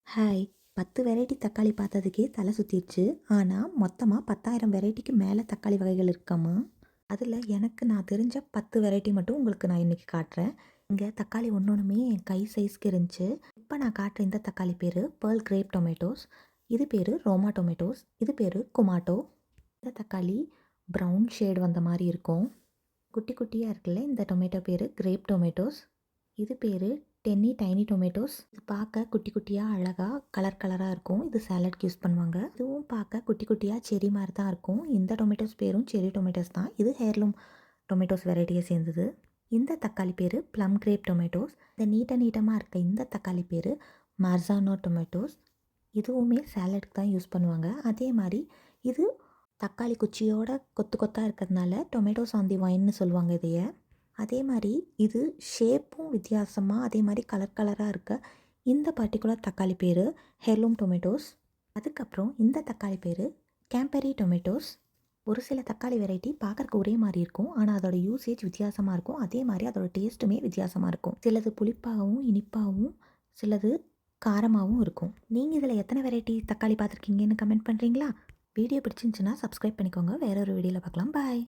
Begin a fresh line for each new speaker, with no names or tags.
Hi! 10 variety தக்காளி பார்த்ததுக்கே தலை சுத்திருச்சு. ஆனா, மொத்தமா 10,000 வெரைட்டிக்கு மேல தக்காளி வகைகள் இருக்காமா. அதில எனக்கு நான் தெரிஞ்ச 10 வெரைட்டி மட்டும் உங்களுக்கு நான் இன்னைக்கு காட்டுறேன். இங்க தக்காளி ஒண்ணொண்ணுமே என் கை சைஸ்க்கு இருந்துச்சு. இப்ப நான் காட்டுற இந்த தக்காளி பேரு பெர்ல் கிரேப் டொமேட்டோஸ். இது பேரு ரோமா டொமேட்டோஸ். இது பேரு குமாட்டோ. இந்த தக்காளி ப்ரவுன் ஷேட் வந்த மாரி இருக்கும். குட்டி குட்டியா இருக்குல்ல, இந்த டொமேட்டோ பேரு கிரேப் டொமேட்டோஸ். இது பேரு டைனி டொமேட்டோஸ். இது பார்க்க குட்டி குட்டியா அழகா கலர் கலரா இருக்கும். இது சாலட்க்கு யூஸ் பண்ணுவாங்க. இதுவும் பார்க்க குட்டி குட்டியா செர்ரி மாரி தான் இருக்கும். இந்த டொமேட்டோஸ் பேரும் செர்ரி டொமேட்டோஸ் தான். இது ஹேர்லூம் டொமேட்டோஸ் வெரைட்டியை சேர்ந்தது. இந்த தக்காளி பேரு ப்ளம் கிரேப் டொமேட்டோஸ். இந்த நீட்டமா இருக்க இந்த தக்காளி பேரு மார்சானோ டொமேட்டோஸ். இதுவுமே சாலட்க்கு தான் யூஸ் பண்ணுவாங்க. அதே மாதிரி இது தக்காளி குச்சியோட கொத்து கொத்தா இருக்கிறதுனால டொமேட்டோஸ் ஆன் தி வைன்னு சொல்லுவாங்க இதைய. அதே மாதிரி இது ஷேப்பும் வித்தியாசமாக அதே மாதிரி கலர் கலராக இருக்க இந்த பர்டிகுலர் தக்காளி பேர் ஹெர்லூம் டொமேட்டோஸ். அதுக்கப்புறம் இந்த தக்காளி பேர் கேம்பெரி டொமேட்டோஸ். ஒரு சில தக்காளி வெரைட்டி பார்க்குறக்கு ஒரே மாதிரி இருக்கும், ஆனால் அதோட யூசேஜ் வித்தியாசமாக இருக்கும். அதே மாதிரி அதோட டேஸ்ட்டுமே வித்தியாசமாக இருக்கும். சிலது புளிப்பாகவும் இனிப்பாகவும் சிலது காரமாகவும் இருக்கும். நீங்கள் இதில் எத்தனை வெரைட்டி தக்காளி பார்த்துருக்கீங்கன்னு கமெண்ட் பண்ணுறீங்களா? வீடியோ பிடிச்சிருந்துச்சுன்னா சப்ஸ்கிரைப் பண்ணிக்கோங்க. வேற ஒரு வீடியோவில் பார்க்கலாம். பாய்.